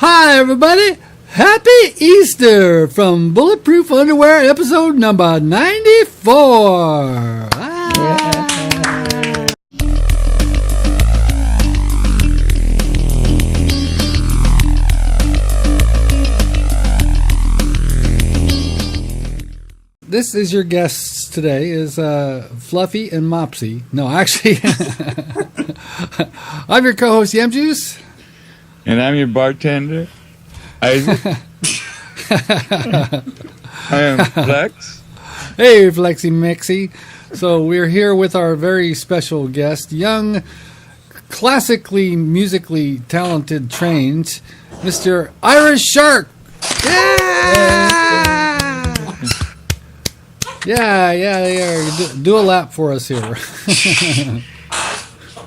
Hi, everybody. Happy Easter from Bulletproof Underwear, episode number 94. This is your guests today is Fluffy and Mopsy. No, actually, I'm your co-host, Yam Juice. And I'm your bartender, Isaac. I am Flex. Hey, Flexy Mixy. So we're here with our very special guest, young, classically, musically talented, trained, Mr. Irishark. Yeah. Do a lap for us here.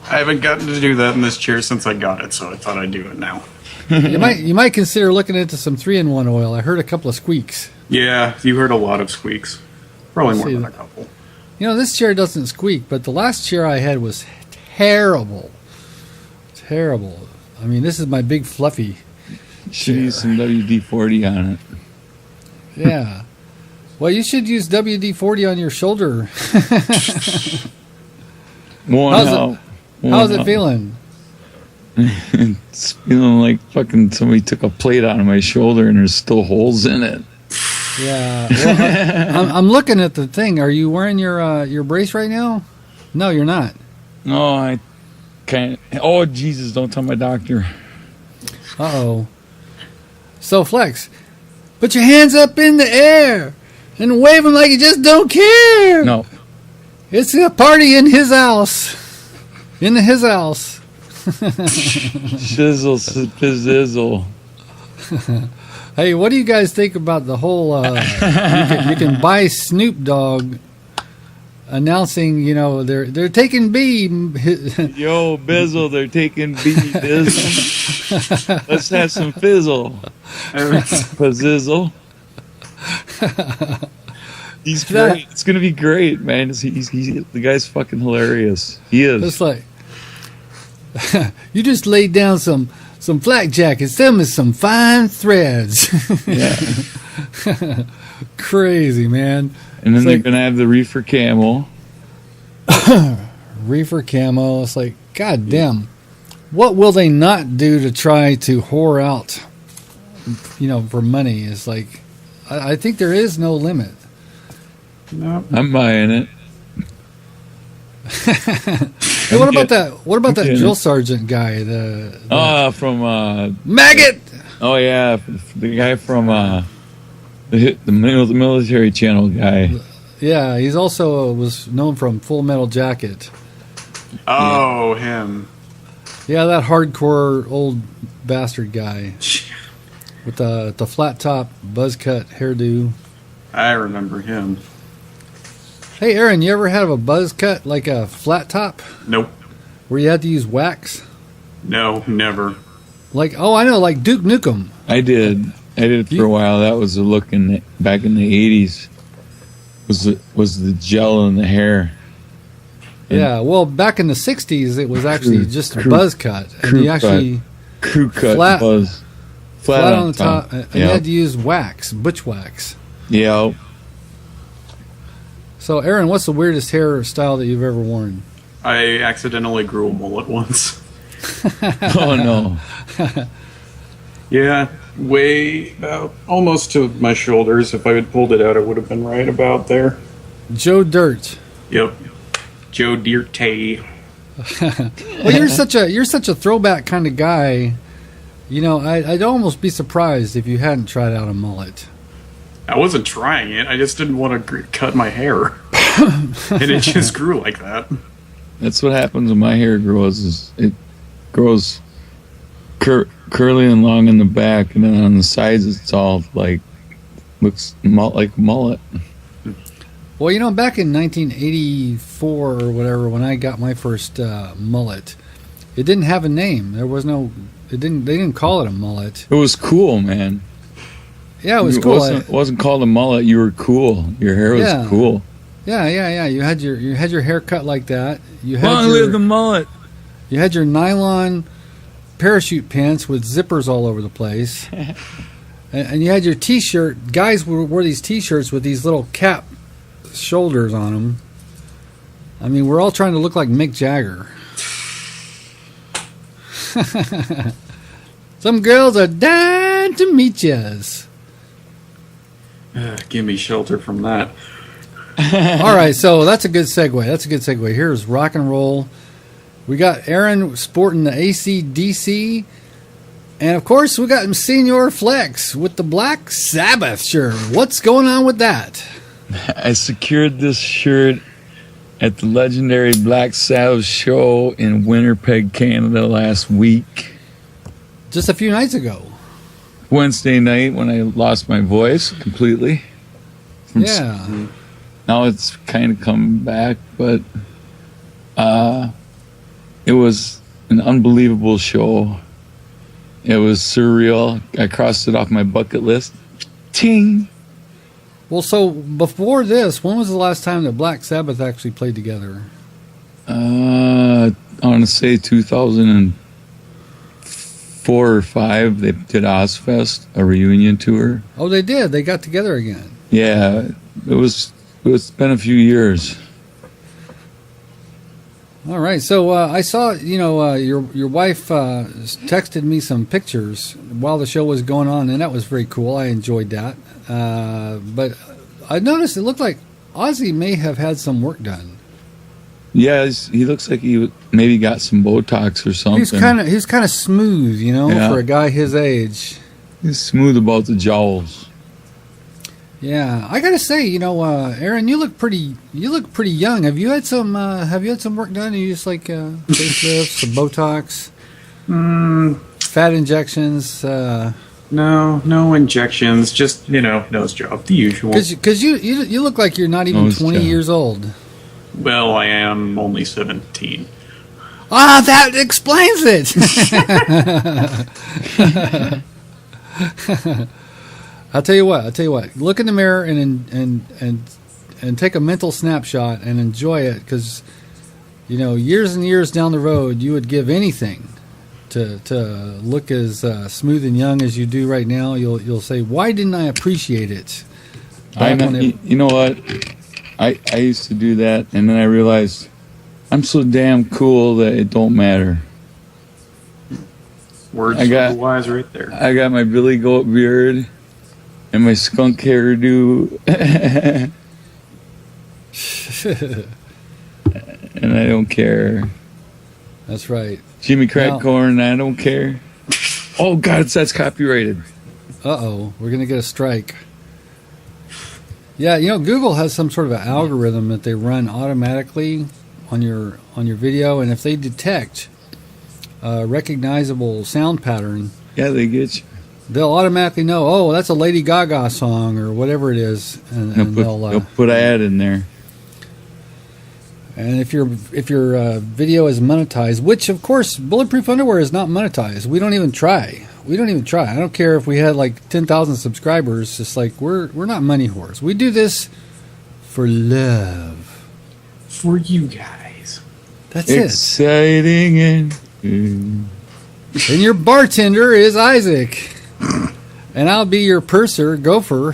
I haven't gotten to do that in this chair since I got it, so I thought I'd do it now. You might consider looking into some 3-in-1 oil. I heard a couple of squeaks. Yeah, you heard a lot of squeaks. Probably more than a couple. You know, this chair doesn't squeak, but the last chair I had was terrible. Terrible. I mean, this is my big fluffy Should use some WD-40 on it. Yeah. Well, you should use WD-40 on your shoulder. How's it feeling? It's feeling like fucking somebody took a plate out of my shoulder and there's still holes in it. Yeah. Well, I'm looking at the thing. Are you wearing your brace right now? No, you're not. No, I can't. Oh, Jesus, don't tell my doctor. Uh-oh. So, Flex, put your hands up in the air and wave them like you just don't care. No. It's a party in his house. In his house. Shizzle, pizzle. Hey, what do you guys think about the whole you can buy Snoop Dogg announcing, you know, they're taking B. Yo, Bizzle, they're taking B, Bizzle. Let's have some fizzle. Pizzizzle. He's great. It's gonna be great, man. He's the guy's fucking hilarious. He is. It's like you just laid down some flak jackets. Them is some fine threads. Yeah. Crazy, man. And then they're gonna have the reefer camo. Reefer camo. It's like, god damn. What will they not do to try to whore out, you know, for money? It's like, I think there is no limit. No. I'm buying it. Hey, what about that drill sergeant guy? From Maggot. Oh yeah, the guy from the military channel guy. Yeah, he's also was known from Full Metal Jacket. Oh, him. Yeah, that hardcore old bastard guy with the flat top buzz cut hairdo. I remember him. Hey, Aaron, you ever have a buzz cut, like a flat top? Nope. Where you had to use wax? No, never. Like, oh, I know, like Duke Nukem. I did for a while. That was the look back in the 80s. Was the gel in the hair. Yeah, well, back in the 60s, it was actually just a buzz cut. And you actually... Crew cut buzz. Flat on the top. And you had to use wax, butch wax. Yeah. So, Aaron, what's the weirdest hairstyle that you've ever worn? I accidentally grew a mullet once. Oh, no. Yeah, way about almost to my shoulders. If I had pulled it out, it would have been right about there. Joe Dirt. Yep. Joe Dirte. Well, you're such a throwback kind of guy. You know, I'd almost be surprised if you hadn't tried out a mullet. I wasn't trying it. I just didn't want to cut my hair. And it just grew like that. That's what happens when my hair grows. Is it grows curly and long in the back, and then on the sides it's all like looks like mullet. Well, you know, back in 1984 or whatever, when I got my first mullet, it didn't have a name. There was no. They didn't call it a mullet. It was cool, man. Yeah, it was cool. It wasn't called a mullet. You were cool. Your hair was cool. Yeah. You had your hair cut like that. You had Long live the mullet. You had your nylon parachute pants with zippers all over the place. And you had your T-shirt. Guys wore these T-shirts with these little cap shoulders on them. I mean, we're all trying to look like Mick Jagger. Some girls are dying to meet yous. Give me shelter from that. All right, so that's a good segue. Here's rock and roll. We got Aaron sporting the AC/DC. And, of course, we got Senior Flex with the Black Sabath shirt. What's going on with that? I secured this shirt at the legendary Black Sabath show in Winnipeg, Canada last week. Just a few nights ago. Wednesday night when I lost my voice completely. Yeah. Now it's kind of coming back, but it was an unbelievable show. It was surreal. I crossed it off my bucket list. Ting! Well, so before this, when was the last time that Black Sabbath actually played together? I want to say 2004 or 5. They did Ozfest, a reunion tour. Oh, they did. They got together again. Yeah, it's been a few years. All right. So I saw, your wife texted me some pictures while the show was going on, and that was very cool. I enjoyed that. But I noticed it looked like Ozzy may have had some work done. Yeah, he looks like he maybe got some Botox or something. He's kind of smooth, for a guy his age. He's smooth about the jowls. Yeah, I gotta say, Aaron, you look pretty young. Have you had some work done? Are you just like facelifts, some Botox, fat injections? No injections. Just nose job, the usual. Because you look like you're not even Nose 20 job. years old. Well, I am only 17. Ah, that explains it. I'll tell you what. Look in the mirror and take a mental snapshot and enjoy it, because years and years down the road, you would give anything to look as smooth and young as you do right now. You'll say, why didn't I appreciate it? You know what? I used to do that, and then I realized I'm so damn cool that it don't matter. Words of the wise right there. I got my Billy Goat beard and my skunk hairdo. And I don't care. That's right. Jimmy Crackcorn, I don't care. Oh, God, that's copyrighted. Uh-oh, we're going to get a strike. Yeah, Google has some sort of an algorithm that they run automatically on your video, and if they detect a recognizable sound pattern, Yeah, they get you. they'll automatically know, oh, that's a Lady Gaga song or whatever it is, and They'll put an ad in there. And if your video is monetized, which of course Bulletproof Underwear is not monetized, we don't even try. I don't care if we had like 10,000 subscribers. Just like we're not money whores. We do this for love. For you guys. That's Exciting it. And your bartender is Isaac, and I'll be your purser, Gopher.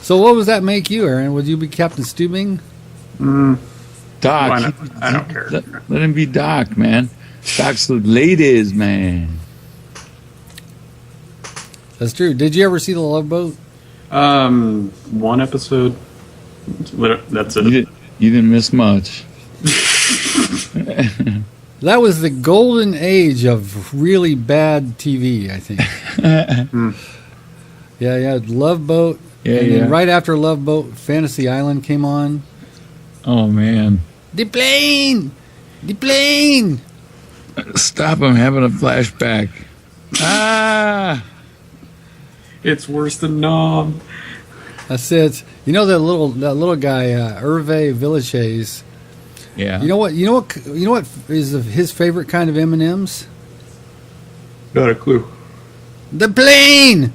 So what does that make you, Aaron? Would you be Captain Stubing? Doc. I don't care. Let him be Doc, man. Doc's the ladies, man. That's true. Did you ever see The Love Boat? One episode. That's it. You didn't miss much. That was the golden age of really bad TV, I think. Yeah, Love Boat. Yeah, and then yeah. right after Love Boat, Fantasy Island came on. Oh, man. The plane! Stop, I'm having a flashback. Ah! It's worse than Nom. That's it. That little guy, Hervé Villechaize. Yeah. You know what is his favorite kind of M&Ms? Not a clue. The plane!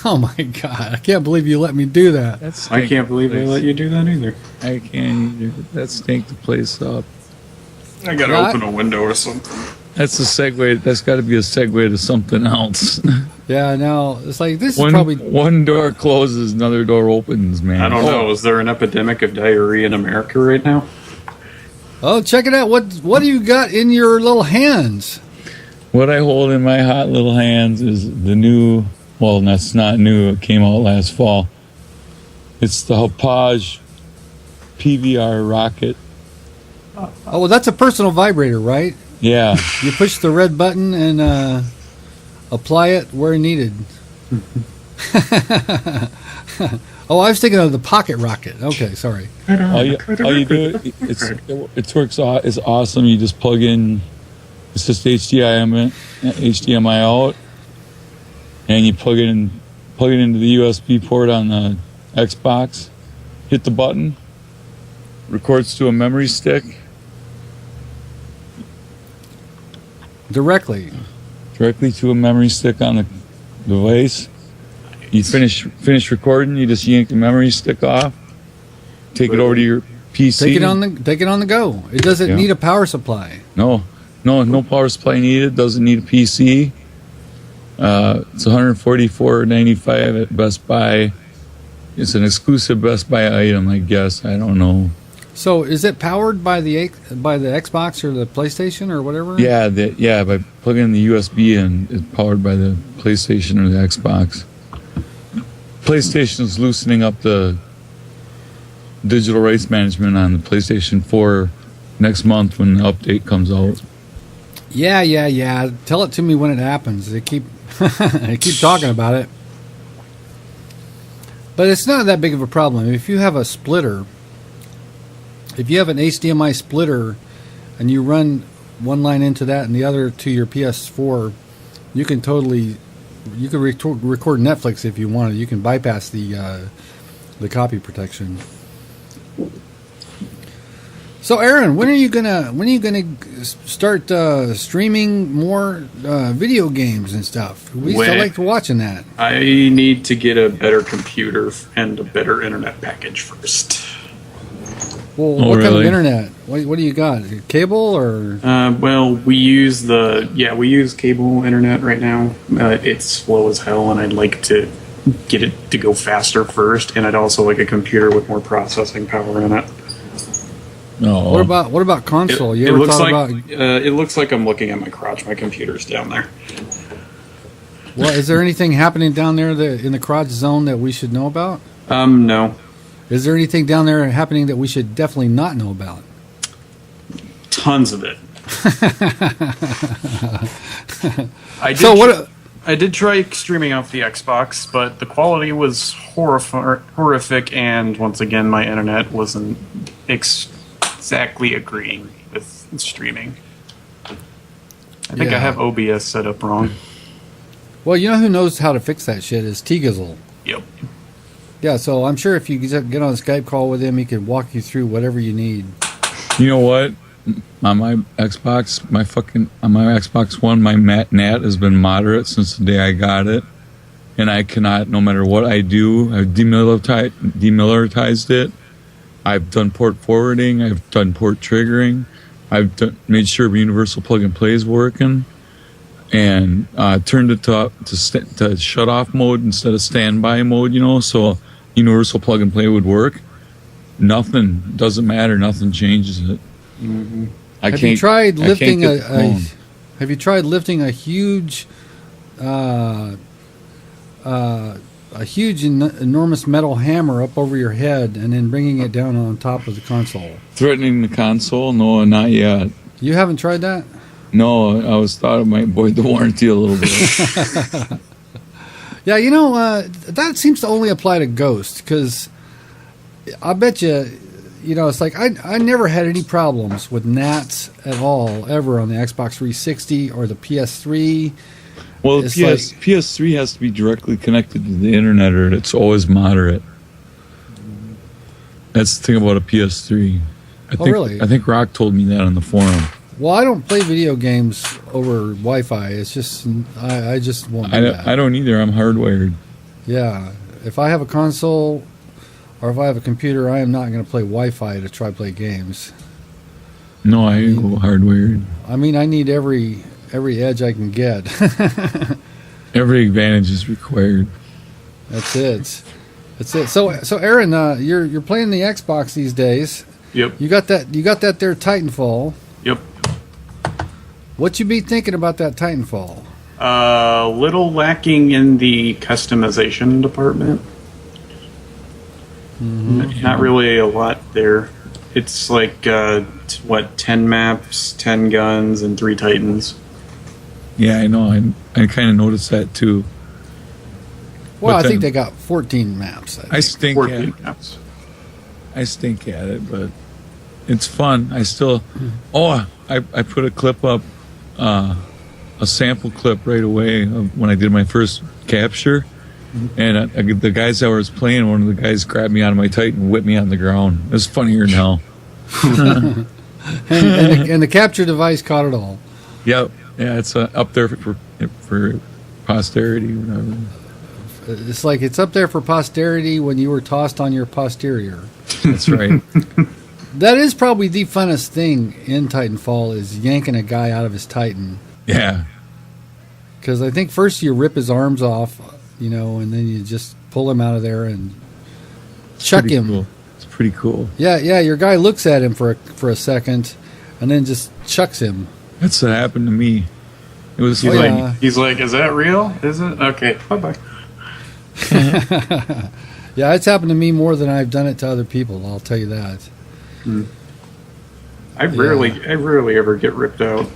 Oh my God! I can't believe you let me do that. I can't believe they let you do that either. I can't either. That stank the place up. I gotta open a window or something. That's a segue. That's got to be a segue to something else. Yeah, now it's like this is probably one door closes, another door opens, man. I don't know. Is there an epidemic of diarrhea in America right now? Oh, check it out! What do you got in your little hands? What I hold in my hot little hands is the new. Well, that's not new. It came out last fall. It's the Hauppage PVR Rocket. Oh, well, that's a personal vibrator, right? Yeah. You push the red button and apply it where needed. Oh, I was thinking of the pocket rocket. Okay, sorry. All you do, it works. It's awesome. You just plug in. It's just HDMI out, and you plug it into the USB port on the Xbox. Hit the button. Records to a memory stick. Directly to a memory stick on the device. You finish recording. You just yank the memory stick off. Take it over to your PC. Take it on the go. It doesn't need a power supply. No power supply needed. Doesn't need a PC. It's $144.95 at Best Buy. It's an exclusive Best Buy item, I guess. I don't know. So, is it powered by the Xbox or the PlayStation or whatever? Yeah, by plugging in the USB in, it's powered by the PlayStation or the Xbox. PlayStation is loosening up the digital rights management on the PlayStation 4 next month when the update comes out. Yeah. Tell it to me when it happens. They keep talking about it. But it's not that big of a problem. If you have a splitter, if you have an HDMI splitter and you run one line into that and the other to your PS4, you can record Netflix if you wanted. You can bypass the copy protection. So, Aaron, when are you gonna start streaming more video games and stuff? We still like watching that. I need to get a better computer and a better internet package first. Well, what kind of internet? What do you got? Cable or? Well, we use cable internet right now. It's slow as hell, and I'd like to get it to go faster first. And I'd also like a computer with more processing power in it. No. What about console? It looks like I'm looking at my crotch. My computer's down there. Well, is there anything happening down there in the crotch zone that we should know about? No. Is there anything down there happening that we should definitely not know about? Tons of it. I did try streaming off the Xbox, but the quality was horrific, and once again, my internet wasn't exactly agreeing with streaming. I think I have OBS set up wrong. Well, you know who knows how to fix that shit is T-Gizzle. Yep. Yeah, so I'm sure if you get on a Skype call with him, he can walk you through whatever you need. You know what? On my Xbox, on my Xbox One, my NAT has been moderate since the day I got it, and I cannot, no matter what I do, I've demilitarized it. I've done port forwarding. I've done port triggering. I've made sure universal plug and play is working, and turned it to shut off mode instead of standby mode. So universal plug and play would work. Nothing doesn't matter. Nothing changes it. Mm-hmm. Have you tried lifting a huge, enormous metal hammer up over your head and then bringing it down on top of the console? Threatening the console? No, not yet. You haven't tried that? No, I thought it might void the warranty a little bit. Yeah, that seems to only apply to Ghost, because I bet you, it's like I never had any problems with NATs at all, ever, on the Xbox 360 or the PS3. Well, PS3 has to be directly connected to the internet, or it's always moderate. That's the thing about a PS3. Really? I think Rock told me that on the forum. Well, I don't play video games over Wi-Fi. It's just I just won't do that. I don't either. I'm hardwired. Yeah, if I have a console or if I have a computer, I am not going to play Wi-Fi to try to play games. No, I go hardwired. I mean, I need every edge I can get. Every advantage is required. That's it. That's it. So Aaron, you're playing the Xbox these days. Yep. You got that there Titanfall. Yep. What you be thinking about that Titanfall? A little lacking in the customization department. Not really a lot there. It's like 10 maps, 10 guns, and 3 Titans. Yeah, I know. I kind of noticed that too. Well, But I think then- they got 14 maps. I stink 14 at maps. it, but it's fun. I still. Oh, I put a clip up, a sample clip right away of when I did my first capture, and the guys that was playing, one of the guys grabbed me out of my Titan, and whipped me on the ground. It was funnier now. and the capture device caught it all. Yep. Yeah, it's up there for posterity, whatever. It's like it's up there for posterity when you were tossed on your posterior. That's right. That is probably the funnest thing in Titanfall is yanking a guy out of his Titan. Yeah. Because I think first you rip his arms off, and then you just pull him out of there and chuck Pretty him. cool. It's pretty cool. Yeah. Your guy looks at him for a second, and then just chucks him. That's what happened to me. It was He's like, like, is that real? Is it? Okay, bye-bye. Yeah, it's happened to me more than I've done it to other people. I'll tell you that. I rarely ever get ripped out.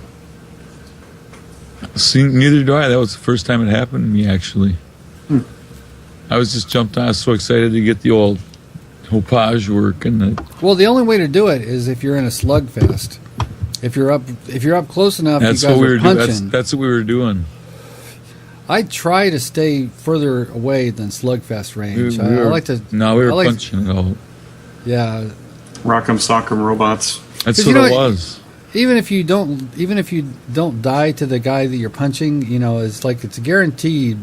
see, neither do I. That was the first time it happened to me, actually. I was just jumped on. I was so excited to get the old Hauppage work and the. Well, the only way to do it is if you're in a slugfest. If you're up close enough, That's you guys what we are were doing. punching. That's what we were doing. I try to stay further away than slugfest range. I like to. No, we were I like- punching it out. Yeah, Rock'em sock'em robots. That's 'Cause what you know it what- was. even if you don't die to the guy that you're punching, it's like it's guaranteed.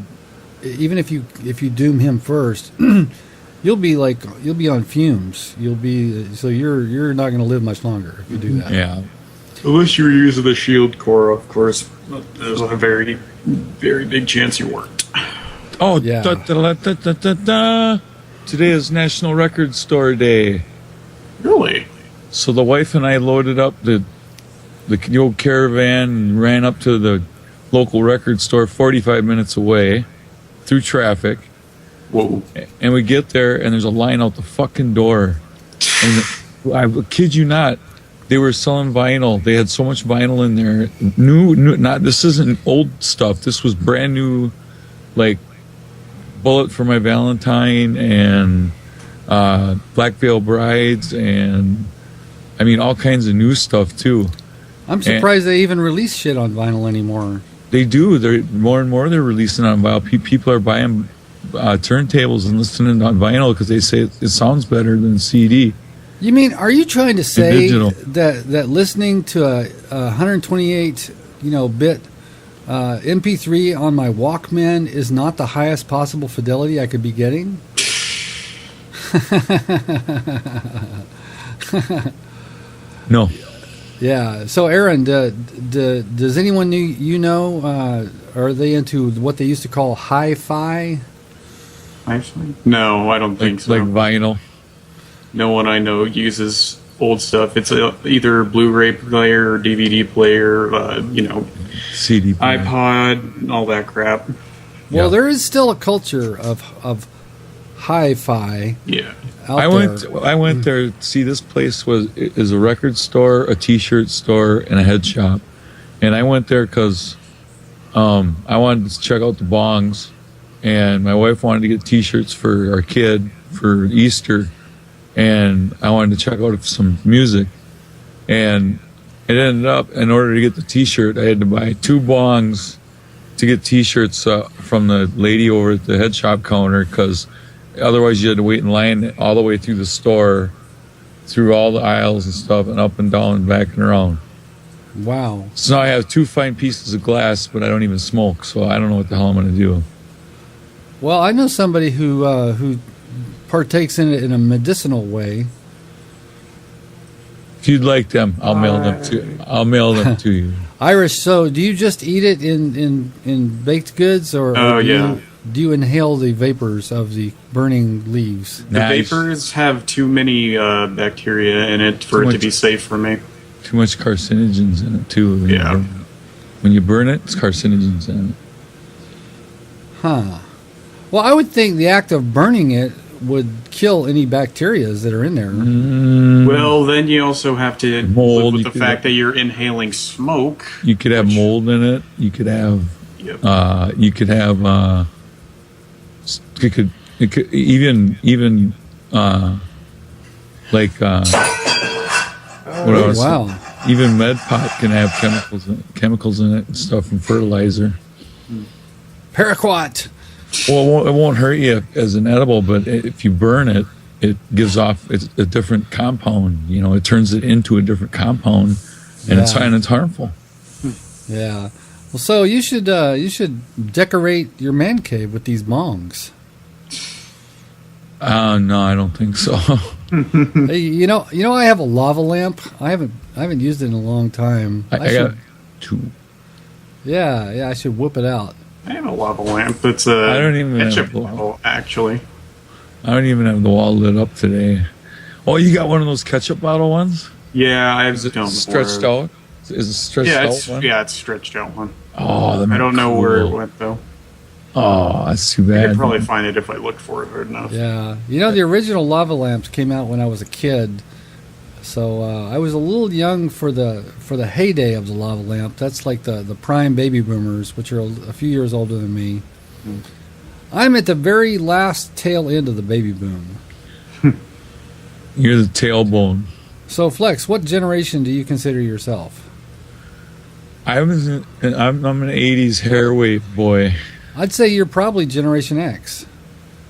Even if you doom him first, you'll be on fumes. You're not going to live much longer if you do that. Yeah. Unless you're using the shield core, of course. There's a very, very big chance you weren't. Oh, Yeah. da. Today is National Record Store Day. Really? So the wife and I loaded up the old caravan and ran up to the local record store 45 minutes away through traffic. Whoa. And we get there and there's a line out the fucking door. And I kid you not, they were selling vinyl. They had so much vinyl in there. New, this isn't old stuff. This was brand new, like Bullet for My Valentine and Black Veil Brides and I mean all kinds of new stuff too. I'm surprised they even release shit on vinyl anymore. They do. They're more and more they're releasing on vinyl. People are buying turntables and listening on vinyl because they say it sounds better than CD. You mean, are you trying to say digital. that listening to a 128 bit MP3 on my Walkman is not the highest possible fidelity I could be getting? No. Yeah. So, Aaron, does anyone are they into what they used to call hi-fi? Actually? No, I don't think so. Like vinyl. No one I know uses old stuff. It's either Blu-ray player or DVD player, CD player. iPod, all that crap. Well, Yeah. there is still a culture of hi-fi Yeah. out I went there. See, this place is a record store, a T-shirt store, and a head shop. And I went there because I wanted to check out the bongs, and my wife wanted to get T-shirts for our kid for Easter, and I wanted to check out some music. And it ended up, in order to get the T-shirt, I had to buy 2 bongs to get T-shirts from the lady over at the head shop counter because otherwise you had to wait in line all the way through the store, through all the aisles and stuff, and up and down and back and around. Wow. So now I have 2 fine pieces of glass, but I don't even smoke, so I don't know what the hell I'm going to do. Well, I know somebody who partakes in it in a medicinal way. If you'd like them, I'll mail them to you. Irish, so do you just eat it in baked goods, or do you inhale the vapors of the burning leaves? The vapors have too many bacteria in it for it to be safe for me. Too much carcinogens in it, too. When you burn it, it's carcinogens in it. Huh. Well, I would think the act of burning it would kill any bacteria that are in there. Well, then you also have to live with the fact that you're inhaling smoke. You could have mold in it. You could have. Yep. You could have. It could even like. Wow. Even med pot can have chemicals in it and stuff from fertilizer. Paraquat. Well, it won't hurt you as an edible, but if you burn it, it gives off a different compound. You know, it turns it into a different compound, and it's harmful. Yeah. Well, so you should decorate your man cave with these bongs. No, I don't think so. Hey, you know, I have a lava lamp. I haven't used it in a long time. I got 2. Yeah, I should whip it out. I have a lava lamp. It's a ketchup bottle, actually. I don't even have the wall lit up today. Oh, you got one of those ketchup bottle ones? Yeah, I have. Is it stretched out? Is it stretched out one? Yeah, it's stretched out one. Oh, I don't know where it went though. Oh, that's too bad. I could probably find it if I looked for it hard enough. Yeah, you know, the original lava lamps came out when I was a kid, so I was a little young for the heyday of the lava lamp. That's like the prime baby boomers, which are a few years older than me. I'm at the very last tail end of the baby boom. You're the tailbone. So, Flex, what generation do you consider yourself? I'm an 80s hair wave boy. I'd say you're probably Generation X.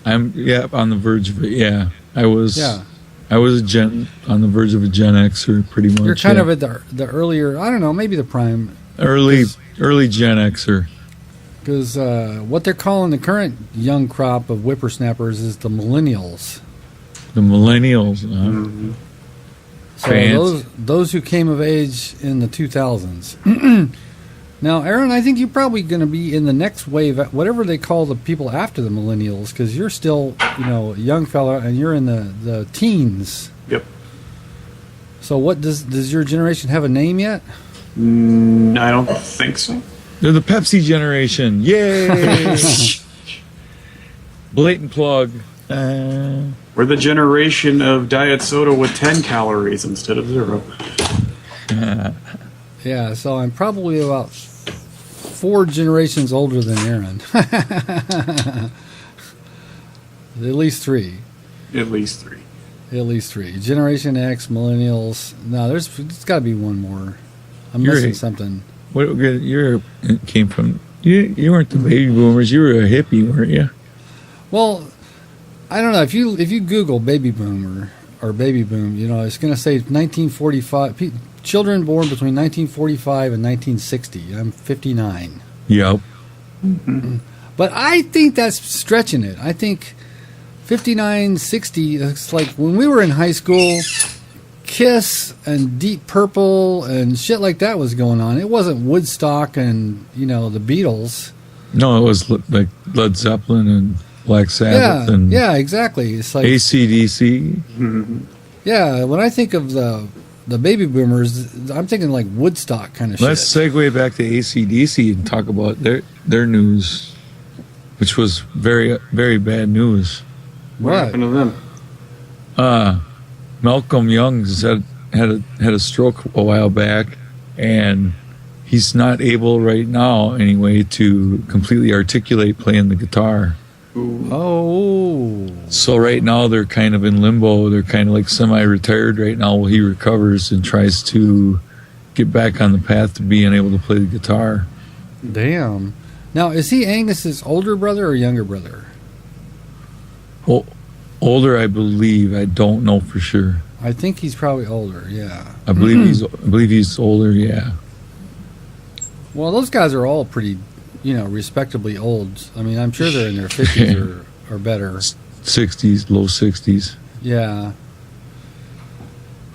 I'm on the verge of it. Yeah, I was. Yeah. I was on the verge of a Gen Xer, pretty much. You're kind of at the earlier. I don't know, maybe the prime. Early Gen Xer. Because what they're calling the current young crop of whippersnappers is the millennials. The millennials. Mm-hmm. So those who came of age in the 2000s. Now, Aaron, I think you're probably going to be in the next wave, whatever they call the people after the millennials, because you're still, a young fella, and you're in the teens. Yep. So, what does your generation have a name yet? I don't think so. They're the Pepsi generation. Yay! Blatant plug. We're the generation of diet soda with 10 calories instead of 0. Yeah, so I'm probably about 4 generations older than Aaron. At least 3. At least 3. At least 3. Generation X, millennials. No, there's got to be one more. I'm missing something. You came from? You weren't the baby boomers. You were a hippie, weren't you? Well, I don't know. If you Google baby boomer or baby boom, it's going to say 1945. Children born between 1945 and 1960. I'm 59. Yep. Mm-hmm. But I think that's stretching it. I think 59, 60, it's like when we were in high school, Kiss and Deep Purple and shit like that was going on. It wasn't Woodstock and, the Beatles. No, it was like Led Zeppelin and Black Sabath and exactly. It's like AC/DC. Mm-hmm. Yeah, when I think of the baby boomers, I'm thinking like Woodstock kind of shit. Let's segue back to AC/DC and talk about their news, which was very, very bad news. What happened to them? Malcolm Young had a stroke a while back, and he's not able right now, anyway, to completely articulate playing the guitar. Ooh. Oh. So right now they're kind of in limbo. They're kind of like semi-retired right now while he recovers and tries to get back on the path to being able to play the guitar. Damn. Now, is he Angus's older brother or younger brother? Well, older, I believe. I don't know for sure. I think he's probably older. Yeah. I believe he's older. Yeah. Well, those guys are all pretty, respectably old. I mean, I'm sure they're in their 50s or better. 60s, low 60s. Yeah.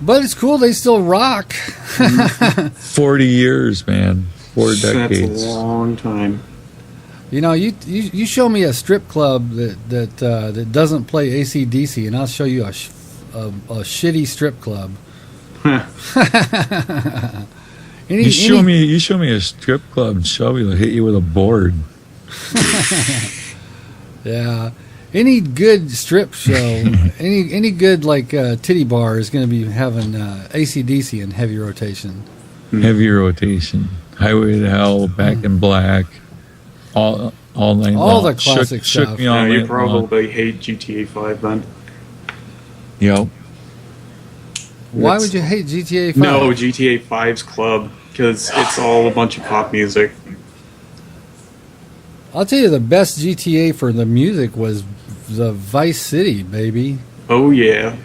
But it's cool they still rock. 40 years, man. 4 decades. That's a long time. You show me a strip club that doesn't play AC/DC, and I'll show you a shitty strip club. You show me a strip club, and Shelby will hit you with a board. Yeah. Any good strip show, any good titty bar is going to be having AC/DC in heavy rotation. Heavy rotation. Highway to Hell, Back in Black, all night long. All the classic stuff. Shook me all you night probably long. hate GTA 5 then. Yep. Why would you hate GTA 5? No, GTA 5's club, because it's all a bunch of pop music. I'll tell you, the best GTA for the music was the Vice City, baby. Oh yeah,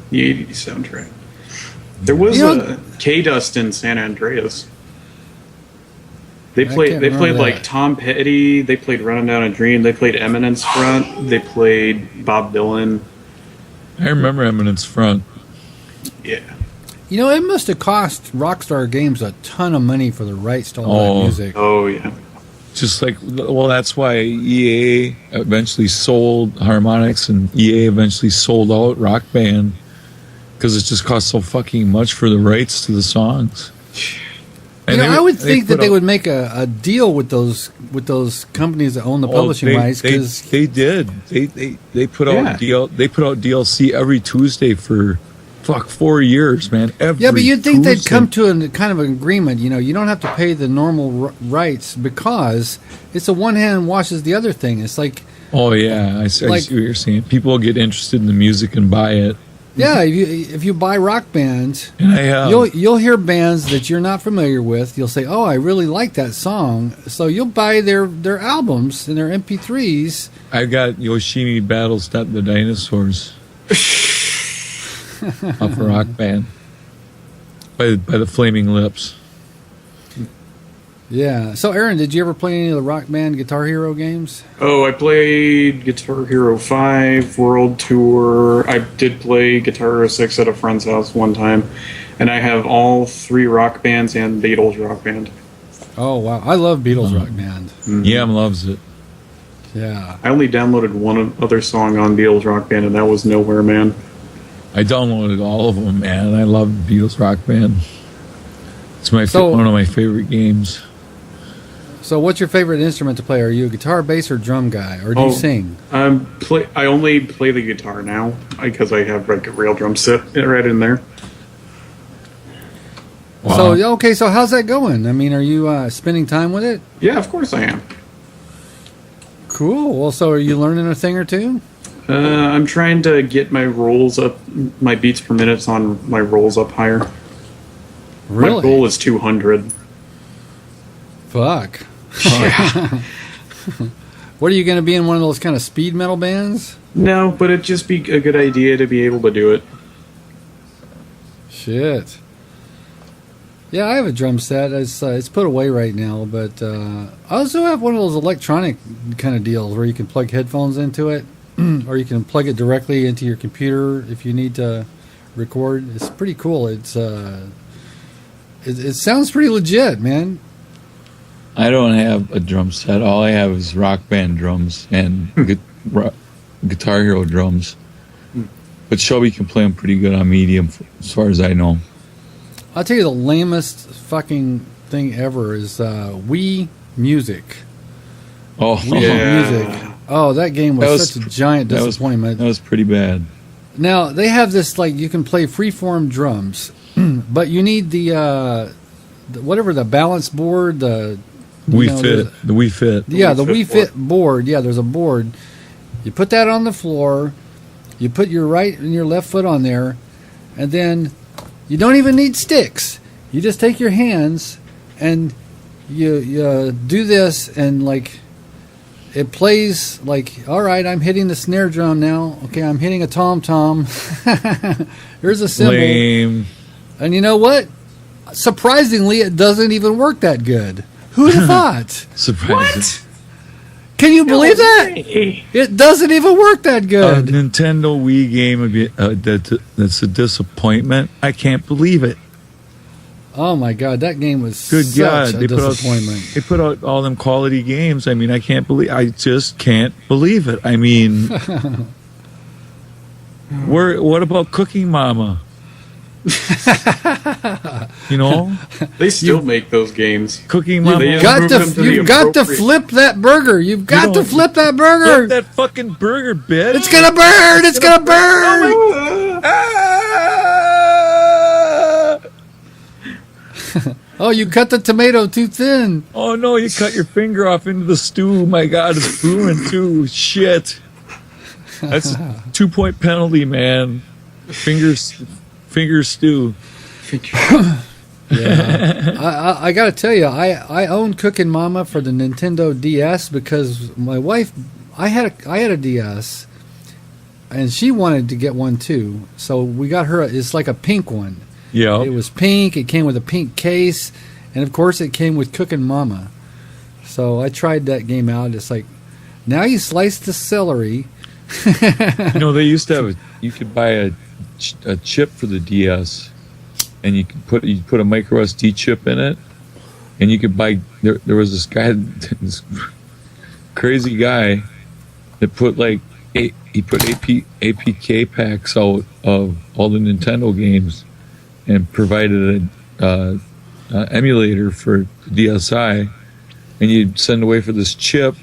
the 80s soundtrack. There was a K-Dust in San Andreas. They played like Tom Petty. They played Running Down a Dream. They played Eminence Front. They played Bob Dylan. I remember Eminence Front. Yeah. It must have cost Rockstar Games a ton of money for the rights to all that music. Oh yeah. Just that's why EA eventually sold Harmonix and EA eventually sold out Rock Band, because it just cost so fucking much for the rights to the songs. And I would think that they would make a deal with those companies that own the publishing rights, because they did. They put out DLC every Tuesday for 4 years, man. But you'd think they'd come to a kind of an agreement. You don't have to pay the normal rights, because it's a one hand washes the other thing. It's like, oh yeah, I see what you're saying. People will get interested in the music and buy it. Yeah, if you buy Rock Band, you'll hear bands that you're not familiar with. You'll say, "Oh, I really like that song," so you'll buy their albums and their MP3s. I got Yoshimi Battle Step the Dinosaurs off a Rock Band by the Flaming Lips. Yeah. So, Aaron, did you ever play any of the Rock Band Guitar Hero games? Oh, I played Guitar Hero 5 World Tour. I did play Guitar Hero 6 at a friend's house one time. And I have all 3 Rock Bands and Beatles Rock Band. Oh, wow. I love Beatles Rock Band. Mm-hmm. Yeah, loves it. Yeah. I only downloaded one other song on Beatles Rock Band, and that was Nowhere Man. I downloaded all of them, man. I love Beatles Rock Band. It's one of my favorite games. So what's your favorite instrument to play? Are you a guitar, bass, or drum guy? Or do you sing? I only play the guitar now, because I have a rail drum set right in there. Wow. So how's that going? I mean, are you spending time with it? Yeah, of course I am. Cool. Well, so are you learning a thing or two? I'm trying to get my rolls up, my beats per minute on my rolls up higher. Really? My goal is 200. Fuck. Yeah. What, are you going to be in one of those kind of speed metal bands? No, but it'd just be a good idea to be able to do it. Shit. Yeah, I have a drum set. It's put away right now, but I also have one of those electronic kind of deals where you can plug headphones into it, or you can plug it directly into your computer if you need to record. It's pretty cool. It sounds pretty legit, man. I don't have a drum set. All I have is Rock Band drums and Guitar Hero drums. But Shelby can play them pretty good on medium, as far as I know. I'll tell you, the lamest fucking thing ever is Wii Music. Oh, Wii Music. Oh, that game was such a giant disappointment. That was pretty bad. Now, they have this, you can play freeform drums, but you need the balance board, the Wii Fit. Yeah, the Wii Fit board. Yeah, there's a board. You put that on the floor. You put your right and your left foot on there, and then you don't even need sticks. You just take your hands and you do this, and it plays all right, I'm hitting the snare drum now. Okay, I'm hitting a tom-tom. Here's a cymbal. Lame. And you know what? Surprisingly, it doesn't even work that good. Who'd have thought? Surprising. Can you believe that? It doesn't even work that A good. Nintendo Wii game would be, that's a disappointment. I can't believe it. Oh my God, that game was Good such God, a disappointment. They put out all them quality games. I mean, I just can't believe it. I mean, what about Cooking Mama? You know, They still make those games. Cooking They Mama. just- You've got to flip that burger. You've got to don't- flip that Flip burger. that fucking burger, bitch. It's gonna burn. It's gonna burn. Oh, you cut the tomato too thin. Oh no, you cut your finger off into the stew. My God, it's brewing too. Shit. That's a 2-point penalty, man. Finger stew. Yeah, I got to tell you, I own Cooking Mama for the Nintendo DS because my wife, I had a DS, and she wanted to get one too. So we got her. It's like a pink one. Yeah. It was pink. It came with a pink case, and of course, it came with Cooking Mama. So I tried that game out. It's like, now you slice the celery. You know, they used to have you could buy a chip for the DS, and you put a micro SD chip in it, and you could buy. There was this guy, this crazy guy, that put he put APK packs out of all the Nintendo games, and provided a emulator for the DSi, and you'd send away for this chip.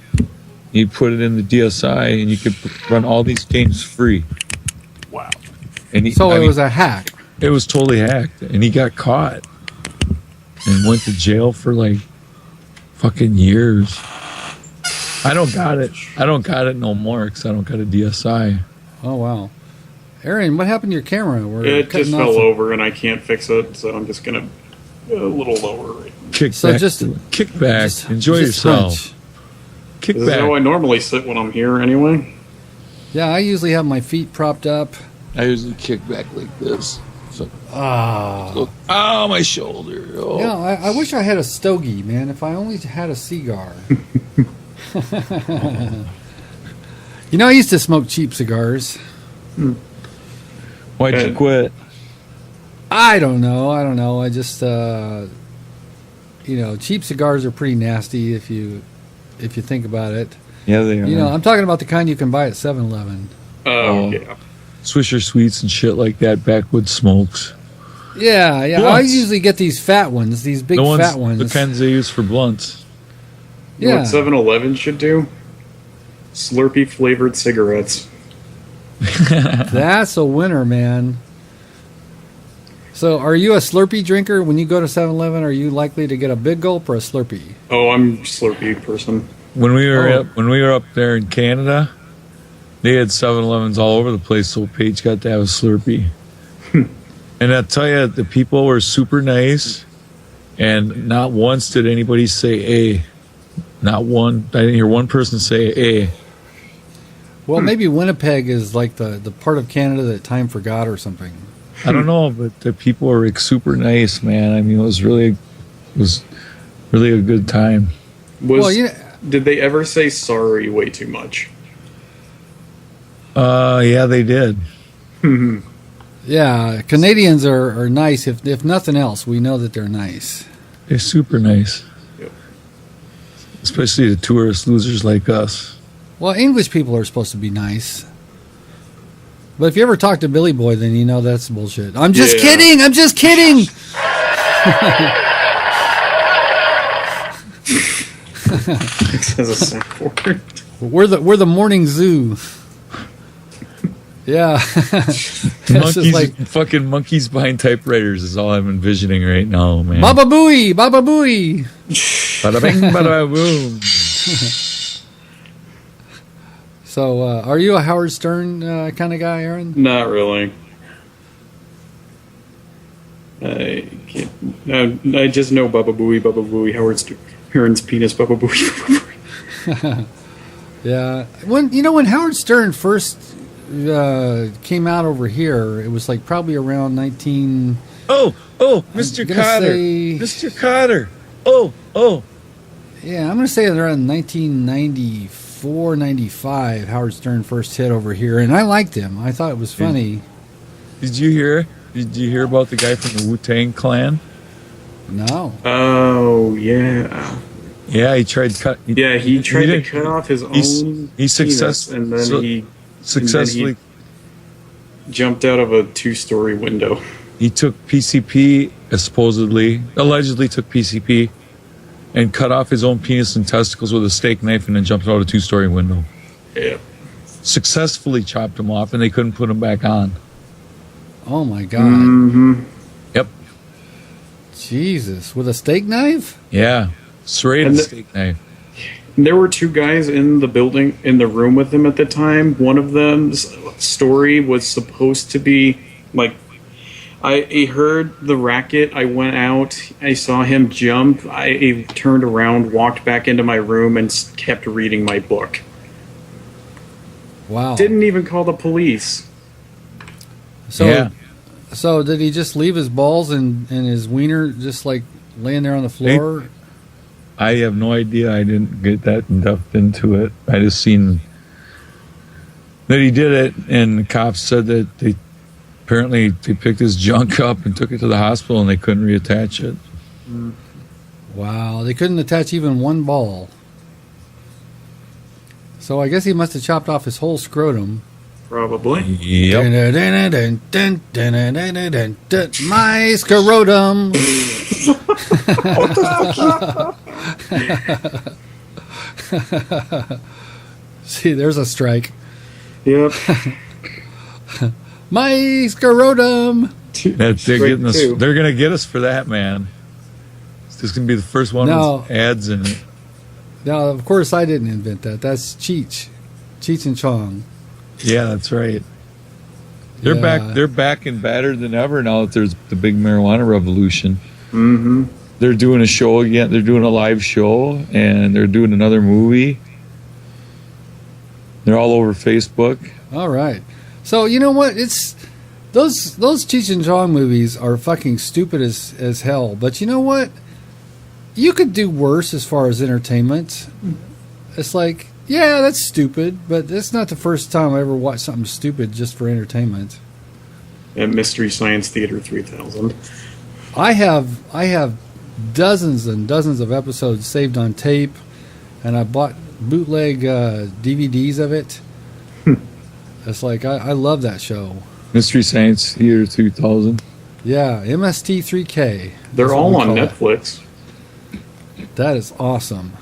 You put it in the DSi, and you could run all these games free. Wow. And It was a hack. It was totally hacked, and he got caught and went to jail for like fucking years. I don't got it. I don't got it no more because I don't got a DSi. Oh wow, Aaron, what happened to your camera? It just fell over, and I can't fix it, so I'm just gonna a little lower right now. Kick So back. just- Kick back. Just- Enjoy just yourself. hunch. Kick This is how I back. normally sit when I'm here, anyway. Yeah, I usually have my feet propped up. I usually kick back like this. So, Ah. oh, my shoulder. Oh. Yeah, I wish I had a stogie, man. If I only had a cigar. You know, I used to smoke cheap cigars. Why'd you quit? I don't know. I just, cheap cigars are pretty nasty if you think about it. Yeah, they are. You know, I'm talking about the kind you can buy at 7-Eleven. Oh, yeah. Swisher Sweets and shit like that, backwoods smokes. Yeah. I Blunts. usually get these fat ones, these big fat ones. The kinds they use for blunts. You know Yeah. what 7-Eleven should do? Slurpee flavored cigarettes. That's a winner, man. So, are you a Slurpee drinker? When you go to 7-Eleven, are you likely to get a big gulp or a Slurpee? Oh, I'm a Slurpee person. When we were Oh. when we were up there in Canada, they had 7-Elevens all over the place, so Paige got to have a Slurpee. And I tell you, the people were super nice, and not once did anybody say "a." Not one. I didn't hear one person say "a." Well, maybe Winnipeg is like the part of Canada that time forgot or something. I don't know, but the people were like, super nice, man. I mean, it was really a good time. Did they ever say sorry way too much? Yeah, they did. Yeah, Canadians are nice. If nothing else, we know that they're nice. They're super nice. Yep. Especially the tourist losers like us. Well, English people are supposed to be nice. But if you ever talk to Billy Boy, then you know that's bullshit. I'm just Yeah. kidding. I'm just kidding. As a soundboard. We're the morning zoo. Yeah. It's just Monkeys, like fucking monkeys behind typewriters is all I'm envisioning right now, man. Baba Booey, Baba Booey. Bada bing, bada boom. So, are you a Howard Stern kind of guy, Aaron? Not really. I can't. I just know Baba Booey, Howard Stern's penis, Baba Booey. Yeah. When Howard Stern first came out over here, it was like probably around 19. Oh, Mr. gonna Cotter. say- Mr. Cotter. Oh. Yeah, I'm going to say around 1994, 95, Howard Stern first hit over here, and I liked him. I thought it was funny. Did you hear about the guy from the Wu-Tang Clan? No. Oh, yeah. Yeah, he tried to cut. He tried to cut off his own He penis, and then he successfully jumped out of a 2-story window. He took PCP, allegedly took PCP, and cut off his own penis and testicles with a steak knife, and then jumped out a 2-story window. Yeah. Successfully chopped him off, and they couldn't put him back on. Oh my God. Mm-hmm. Yep. Jesus, with a steak knife? Yeah, serrated steak knife. There were 2 guys in the building, in the room with him at the time. One of them's story was supposed to be like, I heard the racket. I went out. I saw him jump. I turned around, walked back into my room, and kept reading my book. Wow. Didn't even call the police. So did he just leave his balls and his wiener just like laying there on the floor? I have no idea. I didn't get that depth into it. I just seen that he did it, and the cops said that they picked his junk up and took it to the hospital, and they couldn't reattach it. Wow, they couldn't attach even one ball. So I guess he must have chopped off his whole scrotum. Probably. Yep. My scrotum. See, there's a strike. Yep. My scrotum. They're going to get us for that, man. This is going to be the first one with ads in it. Now, of course, I didn't invent that. That's Cheech and Chong. Yeah, that's right. They're back. They're back and badder than ever now that there's the big marijuana revolution. Mm-hmm. They're doing a show again. They're doing a live show, and they're doing another movie. They're all over Facebook. All right. So you know what? It's those Cheech and Chong movies are fucking stupid as hell. But you know what? You could do worse as far as entertainment. It's like, yeah, that's stupid, but that's not the first time I ever watched something stupid just for entertainment. At Mystery Science Theater 3000. I have dozens and dozens of episodes saved on tape, and I bought bootleg DVDs of it. It's like, I love that show. Mystery Science Theater 3000. Yeah, MST3K. They're all on Netflix. That is awesome.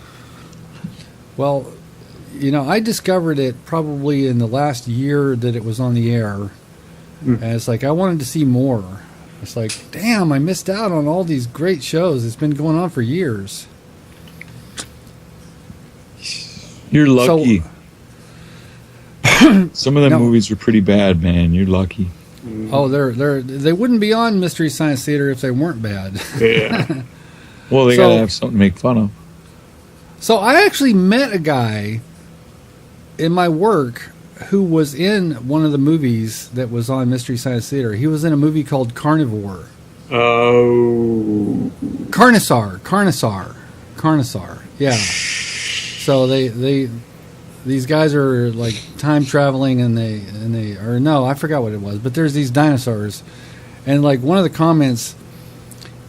Well, you know, I discovered it probably in the last year that it was on the air. And it's like, I wanted to see more. It's like, damn, I missed out on all these great shows. It's been going on for years. You're lucky. Some of them movies are pretty bad, man. You're lucky. Oh, they wouldn't be on Mystery Science Theater if they weren't bad. Yeah. Well, they gotta have something to make fun of. So I actually met a guy in my work who was in one of the movies that was on Mystery Science Theater. He was in a movie called Carnivore. Oh. Carnosaur. Yeah. So these guys are like time traveling, and I forgot what it was, but there's these dinosaurs, and like one of the comments,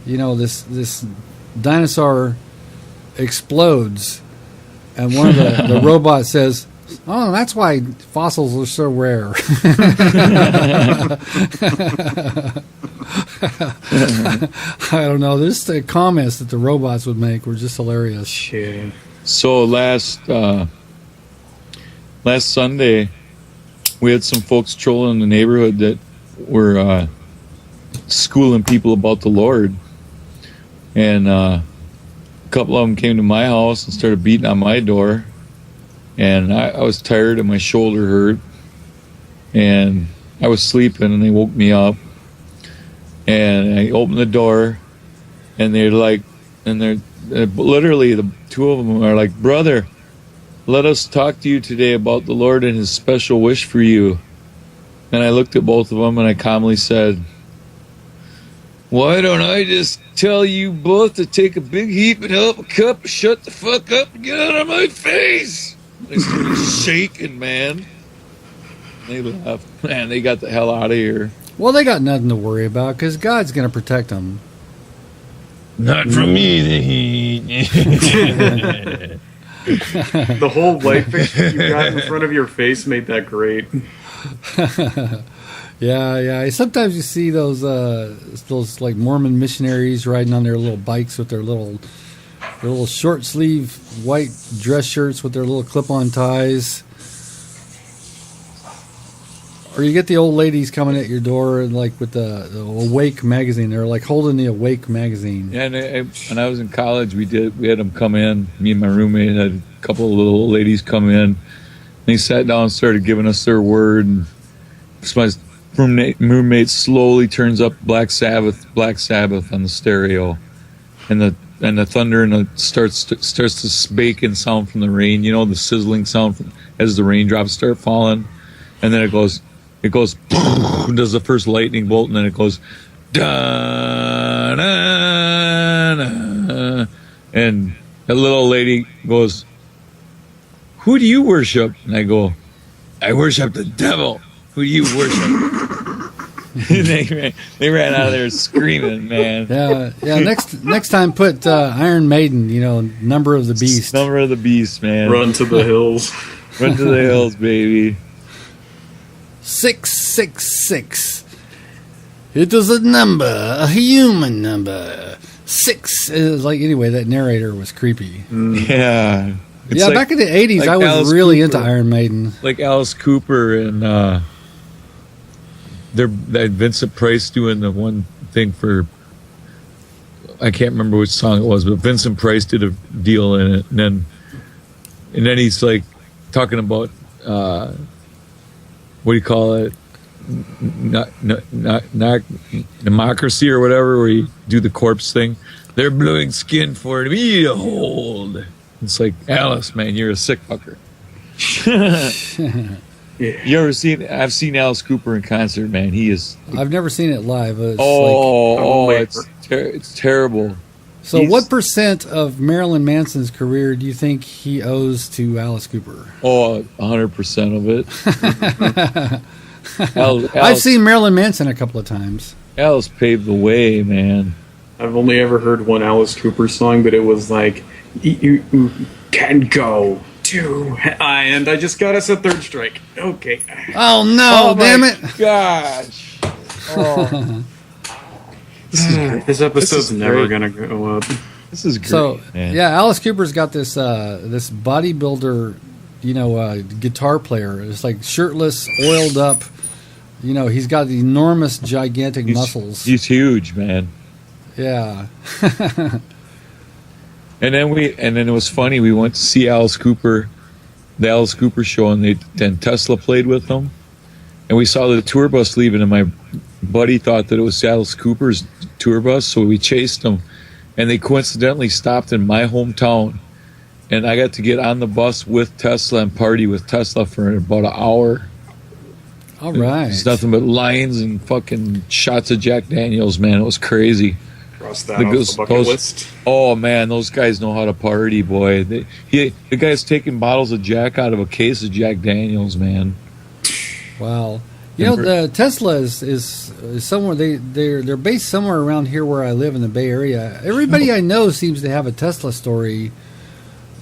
you know, this dinosaur explodes, and one of the robots says, "Oh, that's why fossils are so rare." I don't know. There's the comments that the robots would make were just hilarious. Shit. So last Sunday, we had some folks trolling in the neighborhood that were schooling people about the Lord. And a couple of them came to my house and started beating on my door. And I was tired and my shoulder hurt. And I was sleeping and they woke me up. And I opened the door and they're literally the two of them are like, "Brother, let us talk to you today about the Lord and his special wish for you." And I looked at both of them and I calmly said, Why don't I just tell you both to take a big heap and help a cup, shut the fuck up, and get out of my face? They started shaking, man. They left. Man, they got the hell out of here. Well, they got nothing to worry about because God's going to protect them. Not from me. The whole light picture you got in front of your face made that great. Yeah. Sometimes you see those like Mormon missionaries riding on their little bikes with their little short sleeve white dress shirts with their little clip-on ties. Or you get the old ladies coming at your door and like with the Awake magazine. They're like holding the Awake magazine. Yeah, and when I was in college, we had them come in. Me and my roommate had a couple of little ladies come in. And they sat down and started giving us their word. And so my roommate slowly turns up Black Sabath on the stereo, and the thunder and starts to spake and sound from the rain. You know, the sizzling sound as the raindrops start falling, and then it goes does the first lightning bolt, and then it goes da na na, and a little lady goes, "Who do you worship?" And I go, "I worship the devil." Who do you worship? they ran out of there screaming, man. Yeah. Next time, put Iron Maiden. You know, Number of the Beast. Number of the Beast, man. Run to the hills. Run to the hills, baby. 666. It is a number, a human number. 6 is like, anyway, that narrator was creepy. Yeah. It's yeah, back in the 80s, like I was Alice really Cooper. into Iron Maiden. Like Alice Cooper and that Vincent Price doing the one thing for, I can't remember which song it was, but Vincent Price did a deal in it, and then he's like talking about what do you call it? Not democracy or whatever, where you do the corpse thing. They're blowing skin for me to hold. It's like, Alice, man, you're a sick fucker. Yeah. You ever seen? I've seen Alice Cooper in concert, man. He is. I've never seen it live. It's It's terrible. so what percent of Marilyn Manson's career do you think he owes to Alice Cooper? 100% of it. I've seen Marilyn Manson a couple of times. Alice paved the way, man. I've only ever heard one Alice Cooper song, but it was like, you can go to, and I just got us a third strike. Okay. Oh no! Damn it! Gosh. Oh. This episode's is never great. gonna go up. This is great, So man. yeah, Alice Cooper's got this this bodybuilder, guitar player. It's like shirtless, oiled up. You know, he's got enormous, gigantic muscles. He's huge, man. Yeah. And then it was funny. We went to see Alice Cooper, the Alice Cooper show, and then Tesla played with them. And we saw the tour bus leaving, and my buddy thought that it was Alice Cooper's tour bus, so we chased them. And they coincidentally stopped in my hometown, and I got to get on the bus with Tesla and party with Tesla for about an hour. All right. It's nothing but lines and fucking shots of Jack Daniels, man. It was crazy. Cross that off the bucket list. Oh man, those guys know how to party, boy. The guy's taking bottles of Jack out of a case of Jack Daniels, man. Wow. You know, the Tesla is somewhere they're based somewhere around here where I live in the Bay Area. Everybody I know seems to have a Tesla story.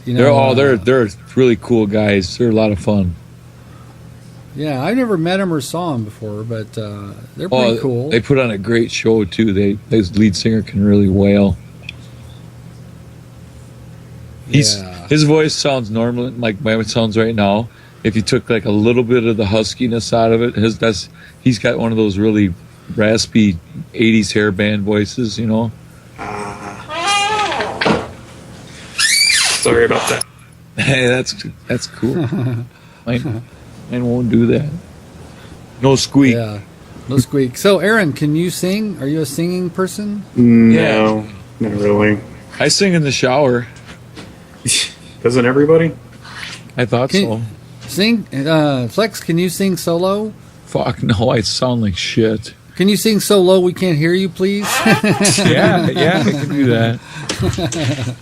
You know, they're really cool guys. They're a lot of fun. Yeah, I've never met them or saw them before, but they're pretty cool. They put on a great show too. His lead singer can really wail. His voice sounds normal, like my sounds right now. If you took like a little bit of the huskiness out of it, he's got one of those really raspy '80s hair band voices, you know. Sorry about that. Hey, that's cool. Mine won't do that. No squeak. Yeah, no squeak. So, Aaron, can you sing? Are you a singing person? No, not really. I sing in the shower. Doesn't everybody? I thought so. Sing, Flex. Can you sing solo? Fuck no, I sound like shit. Can you sing so low we can't hear you, please? Yeah, I can do that.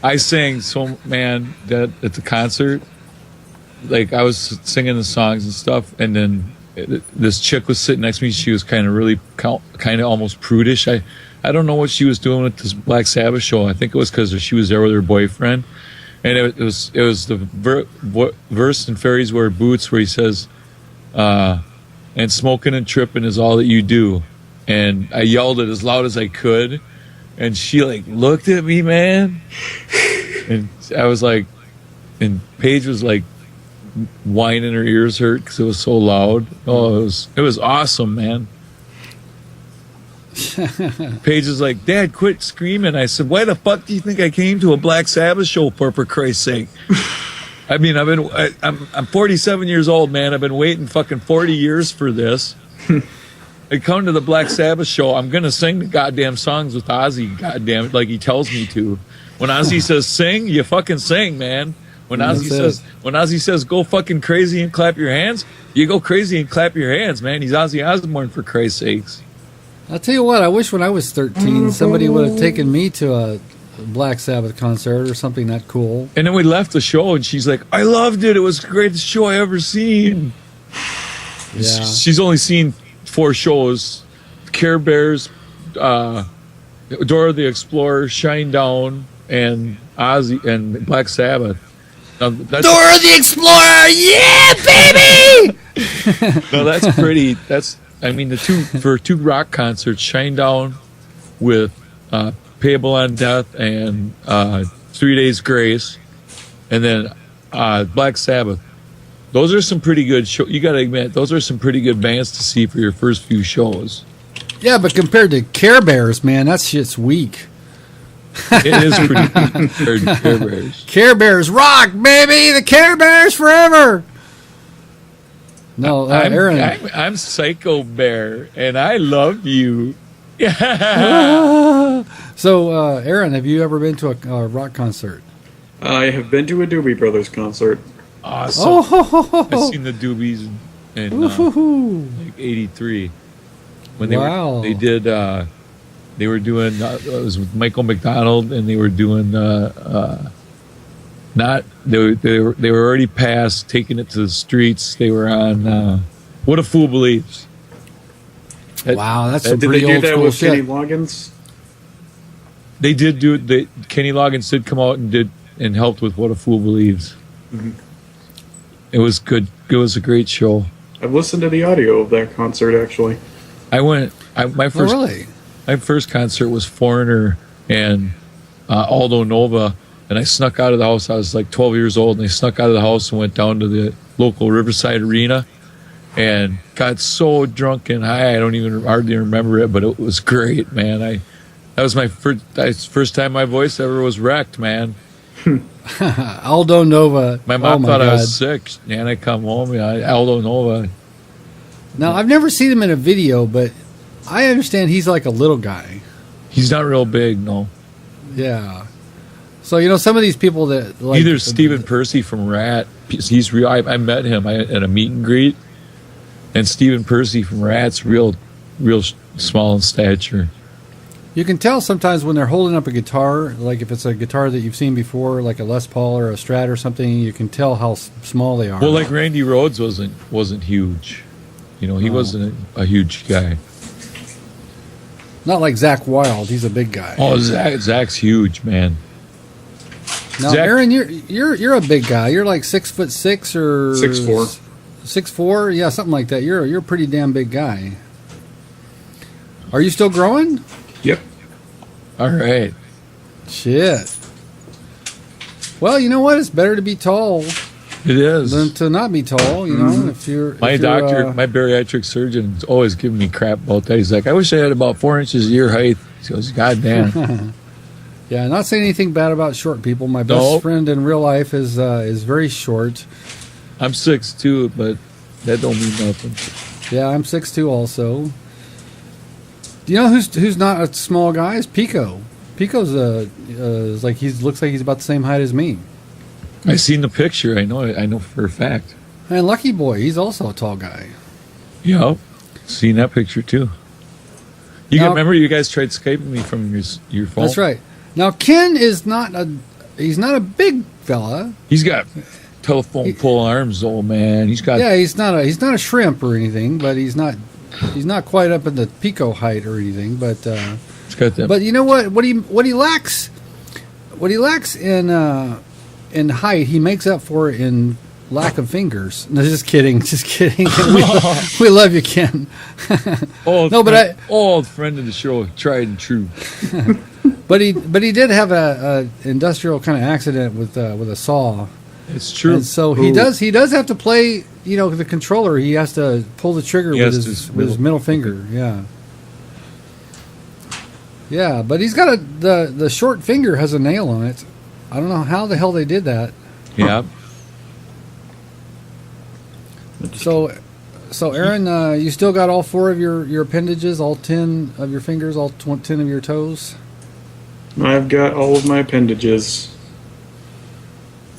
I sang that at the concert. Like I was singing the songs and stuff, and then this chick was sitting next to me. She was kind of almost prudish. I don't know what she was doing with this Black Sabbath show. I think it was because she was there with her boyfriend, and it was the verse in Fairies Wear Boots where he says, "And smoking and tripping is all that you do." And I yelled it as loud as I could, and she like looked at me, man, and I was like, and Paige was like whining, her ears hurt because it was so loud. Oh, it was awesome, man. Paige was like, "Dad, quit screaming." I said, "Why the fuck do you think I came to a Black Sabbath show for Christ's sake?" I mean, I'm 47 years old, man. I've been waiting fucking 40 years for this. I come to the Black Sabbath show. I'm gonna sing the goddamn songs with Ozzy. Goddamn it, like he tells me to. When Ozzy says sing, you fucking sing, man. When Ozzy says go fucking crazy and clap your hands, you go crazy and clap your hands, man. He's Ozzy Osbourne, for Christ's sakes. I'll tell you what, I wish when I was 13 somebody would have taken me to a Black Sabbath concert or something that cool. And then we left the show and she's like, "I loved it. It was the greatest show I ever seen." Yeah. She's only seen 4 shows: Care Bears, Dora the Explorer, Shinedown, and Ozzy and Black Sabbath. Dora the Explorer, yeah, baby. No, that's pretty. The two rock concerts, Shinedown with Payable on Death and 3 Days Grace, and then Black Sabbath. Those are some pretty good shows. You got to admit, those are some pretty good bands to see for your first few shows. Yeah, but compared to Care Bears, man, that shit's weak. It is pretty weak compared to Care Bears. Care Bears rock, baby! The Care Bears forever! No, Aaron. I'm Psycho Bear, and I love you. Yeah. So, Aaron, have you ever been to a rock concert? I have been to a Doobie Brothers concert. Awesome. Oh, I've seen the Doobies in like '83 when they did. They were doing. It was with Michael McDonald, and they were doing. They were already past taking it to the streets. They were on What a Fool Believes. Wow, that's some did pretty they do old that school with shit. Kenny Loggins? They did do it. Kenny Loggins did come out and helped with What a Fool Believes. Mm-hmm. It was good. It was a great show. I've listened to the audio of that concert, actually. My first concert was Foreigner and Aldo Nova, and I snuck out of the house. I was like 12 years old, and I snuck out of the house and went down to the local Riverside Arena and got so drunk and high I don't even hardly remember it, but it was great, man. That was my first time my voice ever was wrecked, man. Aldo Nova. My mom thought I was sick, and I come home. Aldo Nova. Now, I've never seen him in a video, but I understand he's like a little guy. He's not real big, no. Yeah. So, some of these people that like... Either Stephen Percy from Rat. He's real. I met him at a meet and greet, and Stephen Percy from Rat's real small in stature. You can tell sometimes when they're holding up a guitar, like if it's a guitar that you've seen before, like a Les Paul or a Strat or something, you can tell how small they are. Well, like Randy Rhoads wasn't huge. He wasn't a huge guy. Not like Zakk Wylde. He's a big guy. Oh, Zach's huge, man. Now, Zach, Aaron, you're a big guy. You're like 6'6" or 6'4". 6'4", yeah, something like that. You're a pretty damn big guy. Are you still growing? Yep. All right. Shit. Well, you know what? It's better to be tall. It is. Than to not be tall, if you're... My bariatric surgeon is always giving me crap about that. He's like, I wish I had about 4 inches of your height. He goes, God damn. Yeah, not saying anything bad about short people. My best friend in real life is very short. I'm 6'2", but that don't mean nothing. Yeah, I'm 6'2" also. Do you know who's not a small guy? Is Pico. Pico's looks like he's about the same height as me. I seen the picture. I know for a fact. And Lucky Boy, he's also a tall guy. Yeah, seen that picture too. Remember you guys tried Skyping me from your phone? That's right. Now Ken is not a big fella. He's got telephone pole arms, old man. He's got he's not a shrimp or anything, but he's not quite up in the Pico height or anything. But he's got that. But you know what he lacks in height, he makes up for in lack of fingers. No, just kidding. We love you, Ken. Old friend of the show, tried and true. But he did have a industrial kind of accident with a saw. It's true. And so he does have to play, the controller. He has to pull the trigger with his middle finger. Yeah. Yeah, but he's got the short finger has a nail on it. I don't know how the hell they did that. Yeah. So Aaron, you still got all 4 of your appendages, all 10 of your fingers, all 10 of your toes? I've got all of my appendages.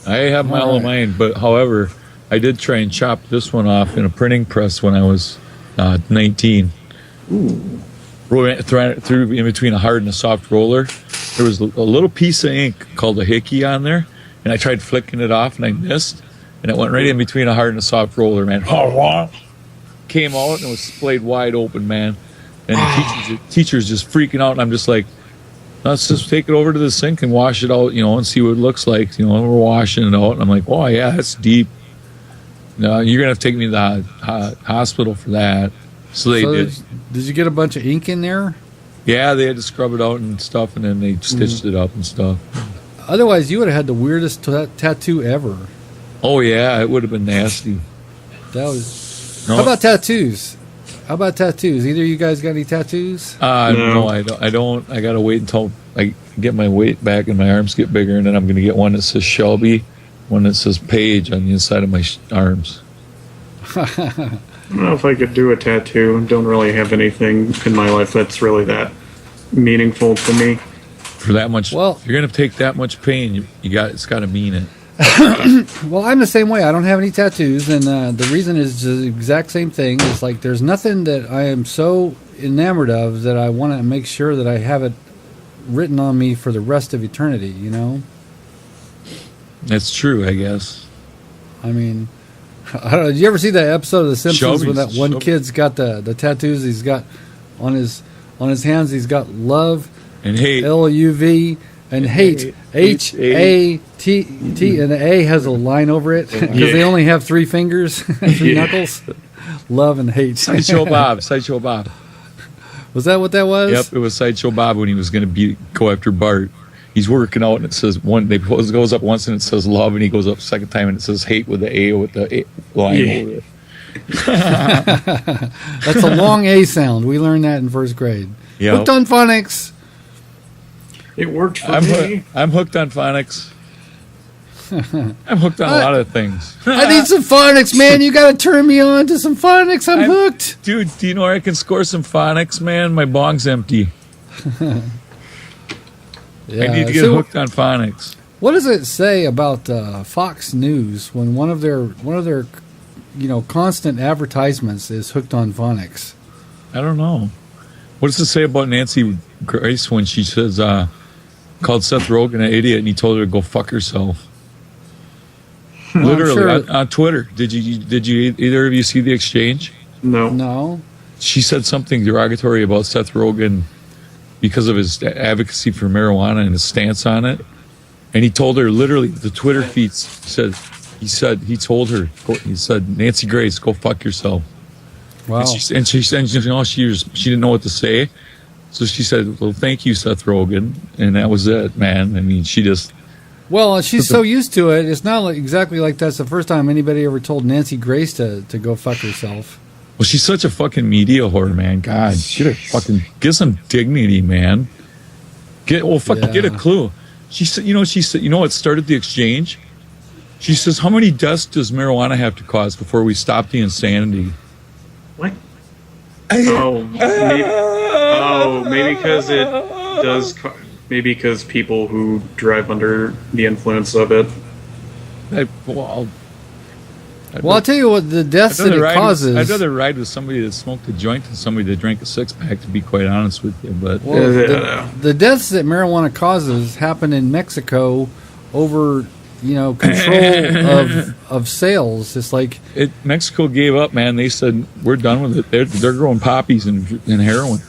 I have all of mine, but however, I did try and chop this one off in a printing press when I was 19. Ooh. Through in between a hard and a soft roller. There was a little piece of ink called a hickey on there, and I tried flicking it off, and I missed, and it went right in between a hard and a soft roller, man. Came out, and it was splayed wide open, man. And the teacher's just freaking out, and I'm just like, let's just take it over to the sink and wash it out, and see what it looks like. We're washing it out, and I'm like, oh, yeah, that's deep. No, you're going to have to take me to the hospital for that. So they did. Did you get a bunch of ink in there? Yeah, they had to scrub it out and stuff, and then they stitched it up and stuff. Otherwise, you would have had the weirdest tattoo ever. Oh, yeah, it would have been nasty. That was. No. How about tattoos? Either of you guys got any tattoos? No, I don't. I got to wait until I get my weight back and my arms get bigger, and then I'm going to get one that says Shelby, one that says Paige on the inside of my arms. I don't know if I could do a tattoo. Don't really have anything in my life that's really that meaningful to me. For that much, well, if you're gonna take that much pain, it's got to mean it. Well, I'm the same way. I don't have any tattoos, and the reason is the exact same thing. It's like there's nothing that I am so enamored of that I want to make sure that I have it written on me for the rest of eternity. That's true, I guess. I mean. I don't know. Did you ever see that episode of The Simpsons where that one kid's got the tattoos? He's got on his hands. He's got love and hate, LUV, and hate HATT, and the A has a line over it because they only have 3 fingers, 3 knuckles. Love and hate. Sideshow Bob. Was that what that was? Yep, it was Sideshow Bob when he was going to go after Bart. He's working out, and it says it goes up once, and it says love, and he goes up second time, and it says hate with the A line over it. That's a long A sound. We learned that in first grade. Yep. Hooked on phonics. It worked for me. I'm hooked on phonics. I'm hooked on a lot of things. I need some phonics, man. You got to turn me on to some phonics. I'm hooked. Dude, do you know where I can score some phonics, man? My bong's empty. Yeah. I need to get hooked on phonics. What does it say about Fox News when one of their constant advertisements is hooked on phonics? I don't know. What does it say about Nancy Grace when she says called Seth Rogen an idiot and he told her to go fuck herself? Literally on Twitter. Did you either of you see the exchange? No. She said something derogatory about Seth Rogen because of his advocacy for marijuana and his stance on it. And he told her, literally, the Twitter feed said, he told her, he said, Nancy Grace, go fuck yourself. Wow. And she didn't know what to say. So she said, well, thank you, Seth Rogen. And that was it, man. I mean, she just... Well, she's so used to it. It's not exactly like that's the first time anybody ever told Nancy Grace to go fuck herself. Well, she's such a fucking media whore, man. God, get some dignity, man. Get a clue. She said, what started the exchange? She says, how many deaths does marijuana have to cause before we stop the insanity? What? Maybe because it does. Maybe because people who drive under the influence of it. Well, I'll tell you what the deaths that it causes. I'd rather ride with somebody that smoked a joint than somebody that drank a six-pack, to be quite honest with you. But the deaths that marijuana causes happen in Mexico over, control of sales. It's like Mexico gave up, man. They said we're done with it. They're growing poppies and heroin.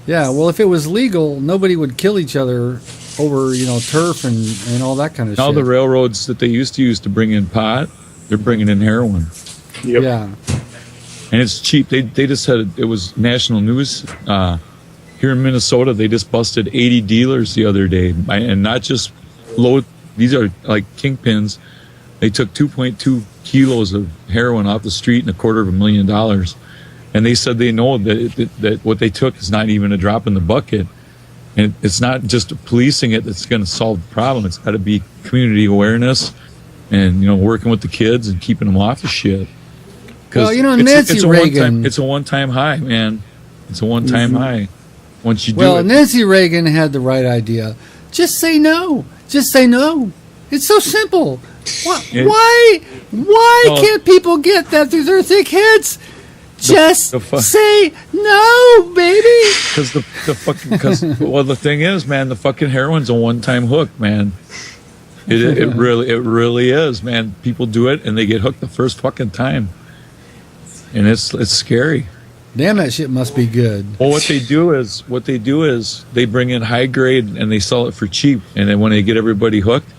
Yeah, well, if it was legal, nobody would kill each other over turf and all that kind of shit. Now the railroads that they used to use to bring in pot, they're bringing in heroin. Yep. Yeah. And it's cheap. They just had it was national news here in Minnesota. They just busted 80 dealers the other day, and not just low. These are like kingpins. They took 2.2 kilos of heroin off the street and $250,000. And they said they know that what they took is not even a drop in the bucket. And it's not just policing it that's going to solve the problem. It's got to be community awareness and, working with the kids and keeping them off the shit. Well, Nancy Reagan. It's a one-time high, man. It's a one-time high. Once you do it. Well, Nancy Reagan had the right idea. Just say no. Just say no. It's so simple. Why can't people get that through their thick heads? Just say no, baby. Because the thing is, man, the fucking heroin's a one-time hook, man. It really is, man. People do it and they get hooked the first fucking time, and it's scary. Damn, that shit must be good. Well, what they do is they bring in high grade and they sell it for cheap, and then when they get everybody hooked,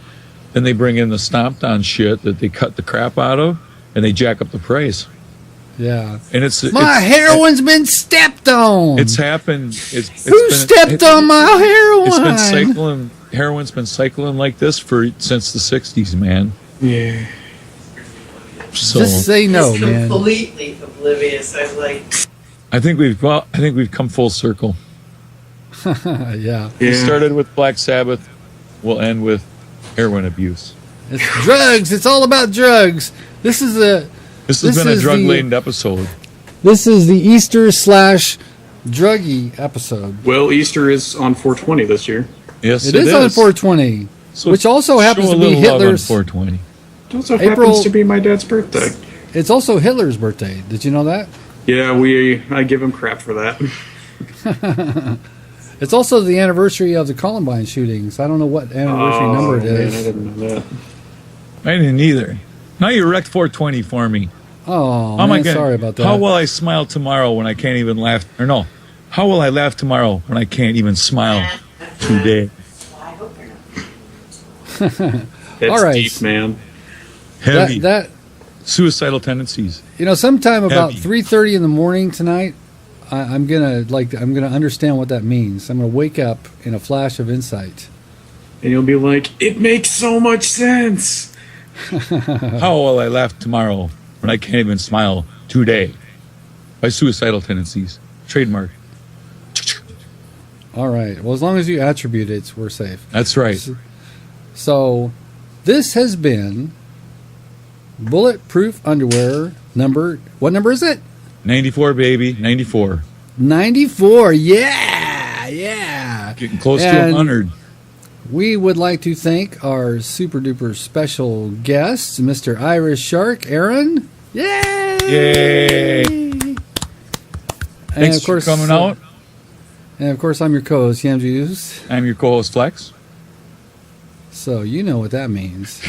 then they bring in the stomped on shit that they cut the crap out of, and they jack up the price. Yeah, and heroin's been stepped on. It's happened. Who stepped on my heroin? It's been cycling. Heroin's been cycling like this since the '60s, man. Yeah. So just say no, man. Completely oblivious. I think we've come full circle. Yeah. We started with Black Sabbath. We'll end with heroin abuse. It's drugs. It's all about drugs. This has been a drug-laden episode. This is the Easter / druggy episode. Well, Easter is on 420 this year. Yes, it is on 420, so which also happens to be Hitler's. 420. It also happens to be my dad's birthday. It's also Hitler's birthday. Did you know that? Yeah, I give him crap for that. It's also the anniversary of the Columbine shootings. I don't know what anniversary number it is. Man, I didn't know that. I didn't either. Now you wrecked 420 for me. Oh my God. Sorry about that. How will I smile tomorrow when I can't even laugh? Or no, how will I laugh tomorrow when I can't even smile today? That's all right. Deep, man. Heavy. That suicidal tendencies. Sometime about 3:30 in the morning tonight, I'm gonna understand what that means. I'm gonna wake up in a flash of insight, and you'll be like, "It makes so much sense." How will I laugh tomorrow when I can't even smile today? By suicidal tendencies. Trademark. All right. Well, as long as you attribute it, we're safe. That's right. So, this has been Bulletproof Underwear number. What number is it? 94, baby. 94. 94. Yeah. Getting close to 100. We would like to thank our super duper special guests, Mr. Irishark, Aaron. Yay! Thanks for coming out. And of course, I'm your co-host, Yam Juice. I'm your co-host, Flex. So you know what that means.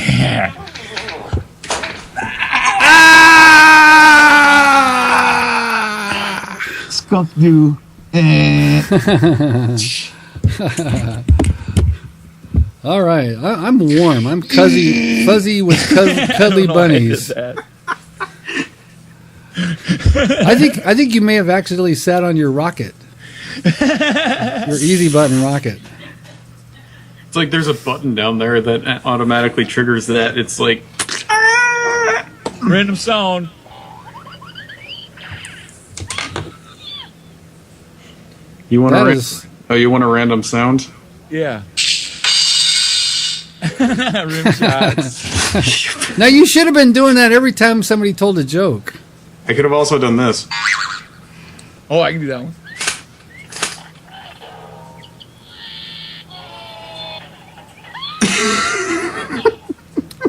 Skunk do. All right, I'm warm. I'm fuzzy with cuddly bunnies. I think you may have accidentally sat on your rocket, your easy button rocket. It's like there's a button down there that automatically triggers that. It's like random sound. You want you want a random sound? Yeah. Rim shots. Now you should have been doing that every time somebody told a joke. I could have also done this. Oh, I can do that one.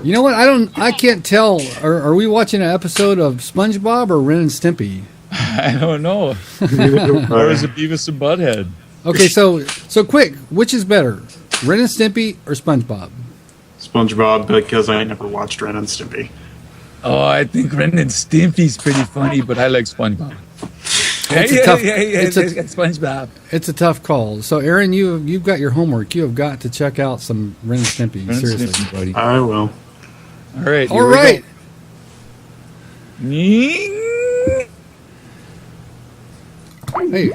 You know what? I can't tell. Are we watching an episode of SpongeBob or Ren and Stimpy? I don't know. Or is it Beavis and Butthead? Okay, so quick. Which is better, Ren and Stimpy or SpongeBob? SpongeBob, because I never watched Ren and Stimpy. Oh, I think Ren and Stimpy's pretty funny, but I like SpongeBob. It's SpongeBob. It's a tough call. So, Aaron, you've got your homework. You have got to check out some Ren and Stimpy. Ren and Seriously, Stimpy, buddy. I will. All right. All right. Hey. Hey.